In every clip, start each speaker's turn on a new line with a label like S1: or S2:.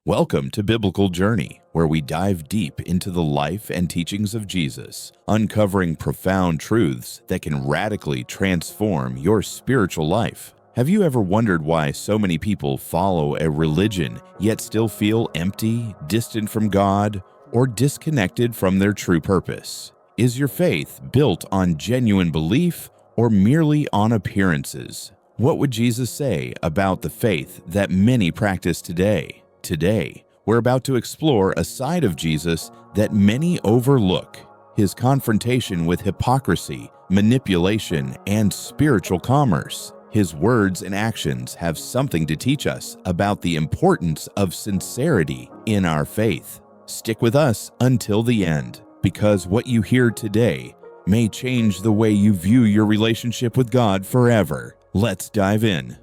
S1: Welcome to Biblical Journey, where we dive deep into the life and teachings of Jesus, uncovering profound truths that can radically transform your spiritual life. Have you ever wondered why so many people follow a religion yet still feel empty, distant from God, or disconnected from their true purpose? Is your faith built on genuine belief or merely on appearances? What would Jesus say about the faith that many practice today? Today, we're about to explore a side of Jesus that many overlook: his confrontation with hypocrisy, manipulation, and spiritual commerce. His words and actions have something to teach us about the importance of sincerity in our faith. Stick with us until the end, because what you hear today may change the way you view your relationship with God forever. Let's dive in.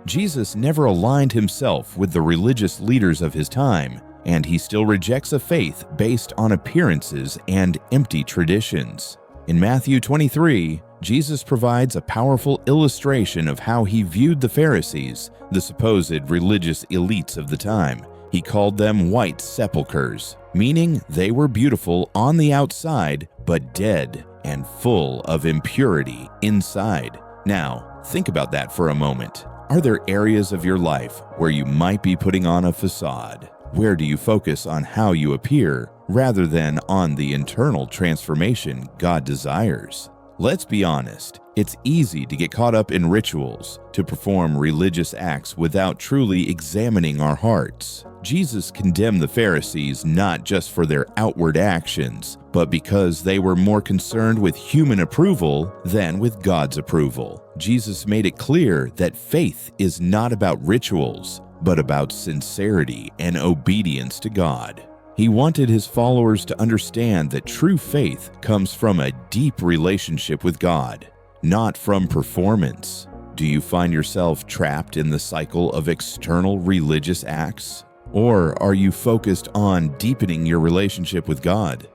S1: Jesus never aligned himself with the religious leaders of his time, and he still rejects a faith based on appearances and empty traditions. In Matthew 23, Jesus provides a powerful illustration of how he viewed the Pharisees, the supposed religious elites of the time. He called them white sepulchres, meaning they were beautiful on the outside, but dead and full of impurity inside. Now, think about that for a moment. Are there areas of your life where you might be putting on a facade? Where do you focus on how you appear rather than on the internal transformation God desires? Let's be honest, it's easy to get caught up in rituals, to perform religious acts without truly examining our hearts. Jesus condemned the Pharisees not just for their outward actions, but because they were more concerned with human approval than with God's approval. Jesus made it clear that faith is not about rituals, but about sincerity and obedience to God. He wanted his followers to understand that true faith comes from a deep relationship with God, not from performance. Do you find yourself trapped in the cycle of external religious acts? Or are you focused on deepening your relationship with God?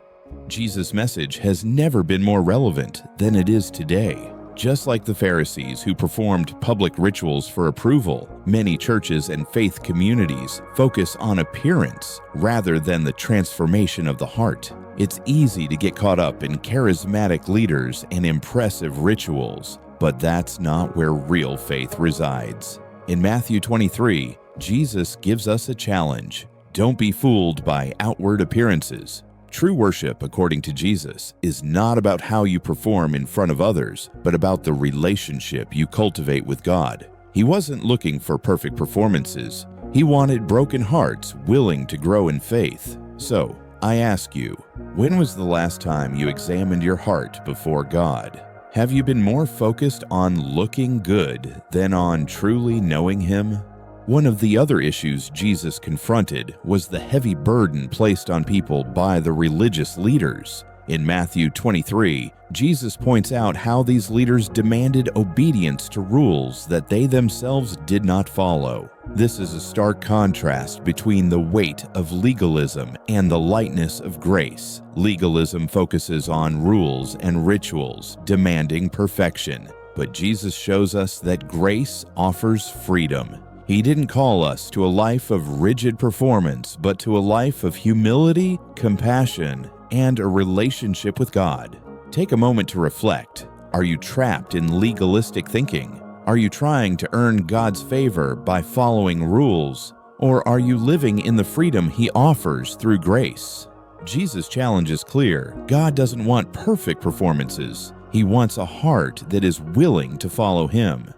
S1: Jesus' message has never been more relevant than it is today. Just like the Pharisees who performed public rituals for approval, many churches and faith communities focus on appearance rather than the transformation of the heart. It's easy to get caught up in charismatic leaders and impressive rituals, but that's not where real faith resides. In Matthew 23, Jesus gives us a challenge. Don't be fooled by outward appearances. True worship, according to Jesus, is not about how you perform in front of others, but about the relationship you cultivate with God. He wasn't looking for perfect performances. He wanted broken hearts willing to grow in faith. So, I ask you, when was the last time you examined your heart before God? Have you been more focused on looking good than on truly knowing Him? One of the other issues Jesus confronted was the heavy burden placed on people by the religious leaders. In Matthew 23, Jesus points out how these leaders demanded obedience to rules that they themselves did not follow. This is a stark contrast between the weight of legalism and the lightness of grace. Legalism focuses on rules and rituals, demanding perfection. But Jesus shows us that grace offers freedom. He didn't call us to a life of rigid performance, but to a life of humility, compassion, and a relationship with God. Take a moment to reflect. Are you trapped in legalistic thinking? Are you trying to earn God's favor by following rules? Or are you living in the freedom He offers through grace? Jesus' challenge is clear. God doesn't want perfect performances. He wants a heart that is willing to follow Him.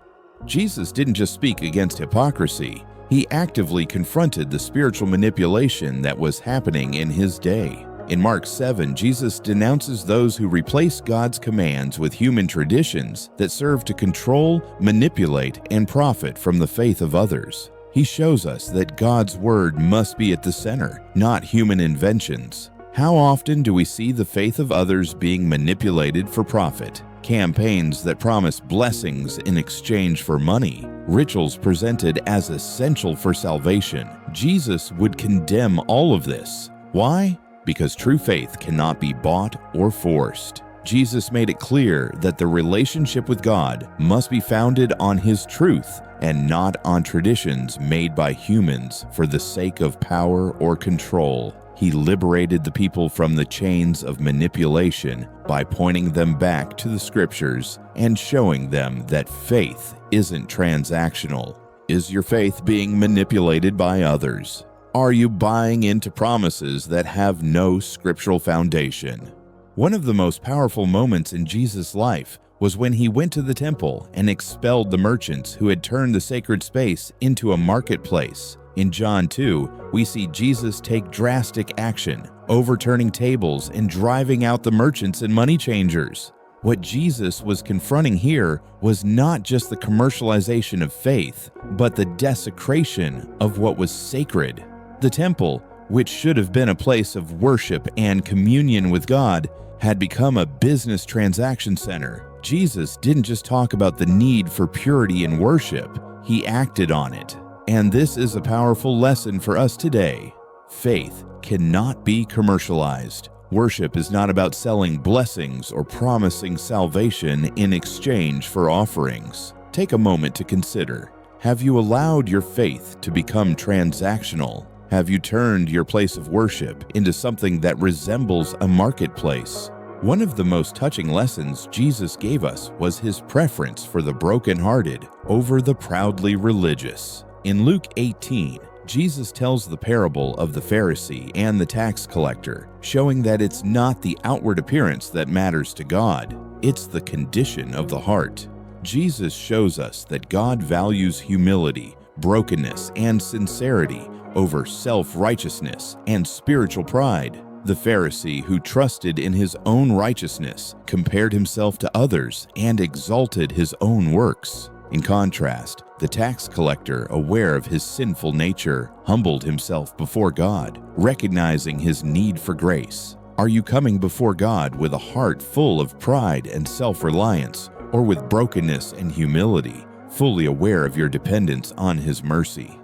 S1: Jesus didn't just speak against hypocrisy. He actively confronted the spiritual manipulation that was happening in his day. In Mark 7, Jesus denounces those who replace God's commands with human traditions that serve to control, manipulate, and profit from the faith of others. He shows us that God's word must be at the center, not human inventions. How often do we see the faith of others being manipulated for profit? Campaigns that promise blessings in exchange for money, rituals presented as essential for salvation. Jesus would condemn all of this. Why? Because true faith cannot be bought or forced. Jesus made it clear that the relationship with God must be founded on His truth and not on traditions made by humans for the sake of power or control. He liberated the people from the chains of manipulation by pointing them back to the Scriptures and showing them that faith isn't transactional. Is your faith being manipulated by others? Are you buying into promises that have no scriptural foundation? One of the most powerful moments in Jesus' life was when He went to the temple and expelled the merchants who had turned the sacred space into a marketplace. In John 2, we see Jesus take drastic action, overturning tables and driving out the merchants and money changers. What Jesus was confronting here was not just the commercialization of faith, but the desecration of what was sacred. The temple, which should have been a place of worship and communion with God, had become a business transaction center. Jesus didn't just talk about the need for purity in worship, He acted on it. And this is a powerful lesson for us today. Faith cannot be commercialized. Worship is not about selling blessings or promising salvation in exchange for offerings. Take a moment to consider. Have you allowed your faith to become transactional? Have you turned your place of worship into something that resembles a marketplace? One of the most touching lessons Jesus gave us was His preference for the brokenhearted over the proudly religious. In Luke 18, Jesus tells the parable of the Pharisee and the tax collector, showing that it's not the outward appearance that matters to God, it's the condition of the heart. Jesus shows us that God values humility, brokenness, and sincerity over self-righteousness and spiritual pride. The Pharisee, who trusted in his own righteousness, compared himself to others and exalted his own works. In contrast, the tax collector, aware of his sinful nature, humbled himself before God, recognizing his need for grace. Are you coming before God with a heart full of pride and self-reliance, or with brokenness and humility, fully aware of your dependence on His mercy?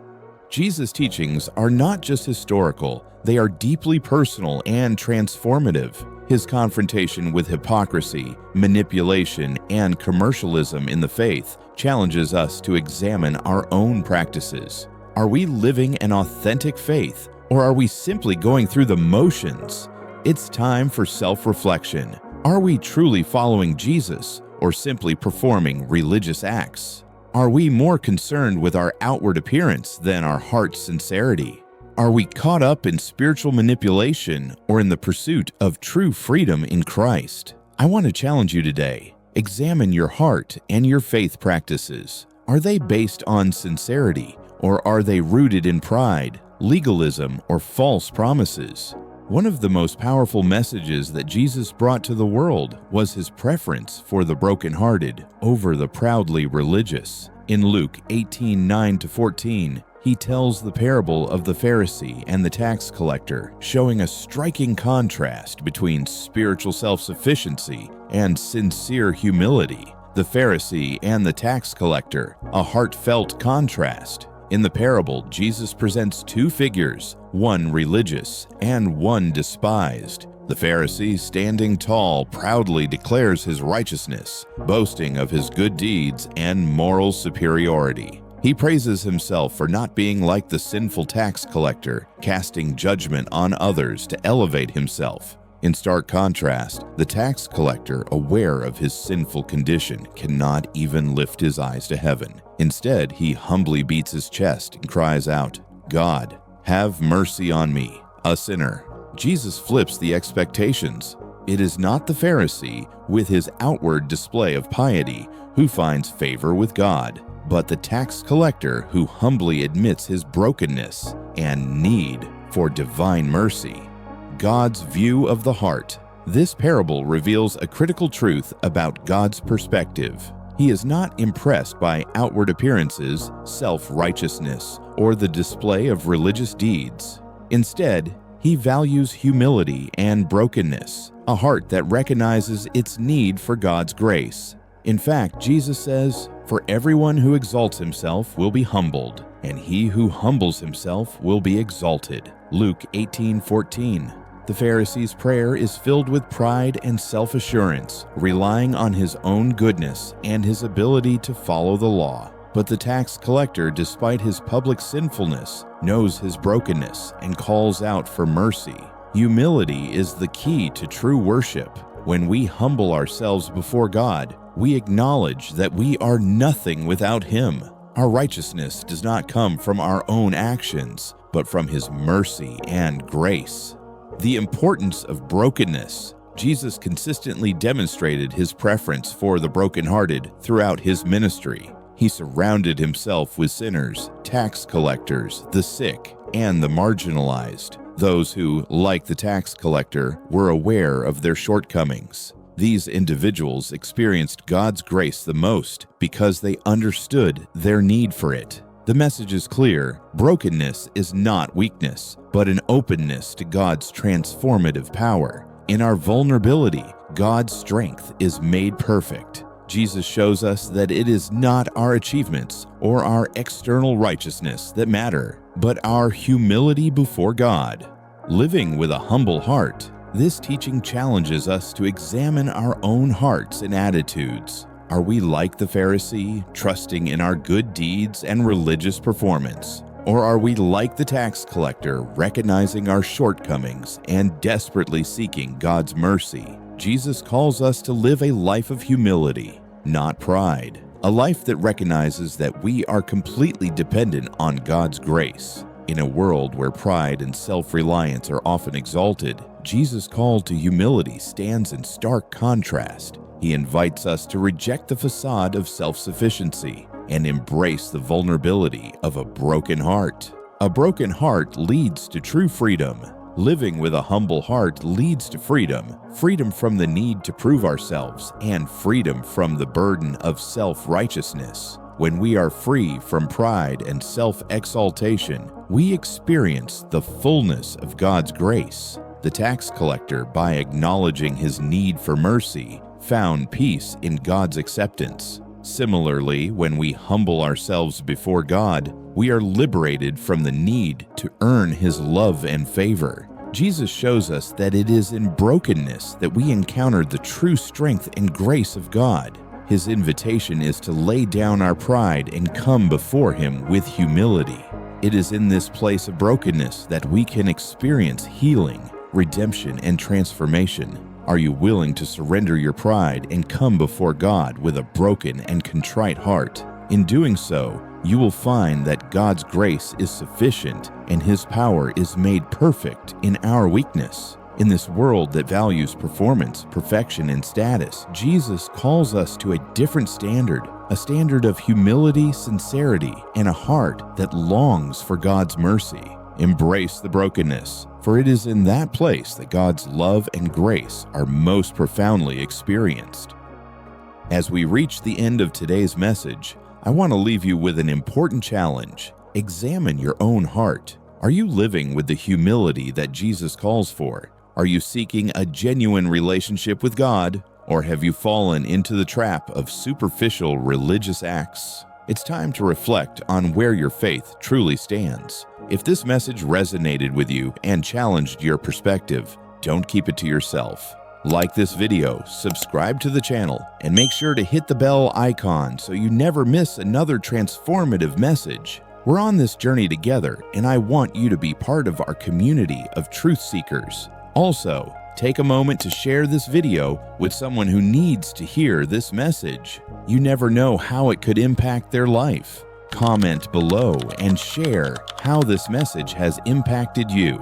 S1: Jesus' teachings are not just historical, they are deeply personal and transformative. His confrontation with hypocrisy, manipulation, and commercialism in the faith challenges us to examine our own practices. Are we living an authentic faith, or are we simply going through the motions? It's time for self-reflection. Are we truly following Jesus, or simply performing religious acts? Are we more concerned with our outward appearance than our heart's sincerity? Are we caught up in spiritual manipulation or in the pursuit of true freedom in Christ? I want to challenge you today. Examine your heart and your faith practices. Are they based on sincerity, or are they rooted in pride, legalism, or false promises? One of the most powerful messages that Jesus brought to the world was His preference for the brokenhearted over the proudly religious. In Luke 18:9-14, He tells the parable of the Pharisee and the tax collector, showing a striking contrast between spiritual self-sufficiency and sincere humility. The Pharisee and the tax collector, a heartfelt contrast. In the parable, Jesus presents two figures, one religious and one despised. The Pharisee, standing tall, proudly declares his righteousness, boasting of his good deeds and moral superiority. He praises himself for not being like the sinful tax collector, casting judgment on others to elevate himself. In stark contrast, the tax collector, aware of his sinful condition, cannot even lift his eyes to heaven. Instead, he humbly beats his chest and cries out, "God, have mercy on me, a sinner." Jesus flips the expectations. It is not the Pharisee, with his outward display of piety, who finds favor with God, but the tax collector who humbly admits his brokenness and need for divine mercy. God's view of the heart. This parable reveals a critical truth about God's perspective. He is not impressed by outward appearances, self-righteousness, or the display of religious deeds. Instead, He values humility and brokenness, a heart that recognizes its need for God's grace. In fact, Jesus says, "For everyone who exalts himself will be humbled, and he who humbles himself will be exalted." Luke 18:14. The Pharisee's prayer is filled with pride and self-assurance, relying on his own goodness and his ability to follow the law. But the tax collector, despite his public sinfulness, knows his brokenness and calls out for mercy. Humility is the key to true worship. When we humble ourselves before God, we acknowledge that we are nothing without Him. Our righteousness does not come from our own actions, but from His mercy and grace. The importance of brokenness. Jesus consistently demonstrated His preference for the brokenhearted throughout His ministry. He surrounded Himself with sinners, tax collectors, the sick, and the marginalized, those who, like the tax collector, were aware of their shortcomings. These individuals experienced God's grace the most because they understood their need for it. The message is clear: brokenness is not weakness, but an openness to God's transformative power. In our vulnerability, God's strength is made perfect. Jesus shows us that it is not our achievements or our external righteousness that matter, but our humility before God. Living with a humble heart. This teaching challenges us to examine our own hearts and attitudes. Are we like the Pharisee, trusting in our good deeds and religious performance? Or are we like the tax collector, recognizing our shortcomings and desperately seeking God's mercy? Jesus calls us to live a life of humility, not pride. A life that recognizes that we are completely dependent on God's grace. In a world where pride and self-reliance are often exalted, Jesus' call to humility stands in stark contrast. He invites us to reject the facade of self-sufficiency and embrace the vulnerability of a broken heart. A broken heart leads to true freedom. Living with a humble heart leads to freedom. Freedom from the need to prove ourselves and freedom from the burden of self-righteousness. When we are free from pride and self-exaltation, we experience the fullness of God's grace. The tax collector, by acknowledging his need for mercy, found peace in God's acceptance. Similarly, when we humble ourselves before God, we are liberated from the need to earn His love and favor. Jesus shows us that it is in brokenness that we encounter the true strength and grace of God. His invitation is to lay down our pride and come before Him with humility. It is in this place of brokenness that we can experience healing, redemption, and transformation. Are you willing to surrender your pride and come before God with a broken and contrite heart? In doing so, you will find that God's grace is sufficient and His power is made perfect in our weakness. In this world that values performance, perfection, and status, Jesus calls us to a different standard, a standard of humility, sincerity, and a heart that longs for God's mercy. Embrace the brokenness, for it is in that place that God's love and grace are most profoundly experienced. As we reach the end of today's message, I want to leave you with an important challenge. Examine your own heart. Are you living with the humility that Jesus calls for? Are you seeking a genuine relationship with God, or have you fallen into the trap of superficial religious acts? It's time to reflect on where your faith truly stands. If this message resonated with you and challenged your perspective, don't keep it to yourself. Like this video, subscribe to the channel, and make sure to hit the bell icon so you never miss another transformative message. We're on this journey together, and I want you to be part of our community of truth seekers. Also, take a moment to share this video with someone who needs to hear this message. You never know how it could impact their life. Comment below and share how this message has impacted you.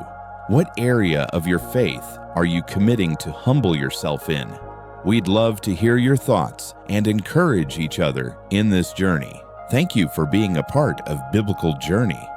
S1: What area of your faith are you committing to humble yourself in? We'd love to hear your thoughts and encourage each other in this journey. Thank you for being a part of Biblical Journey.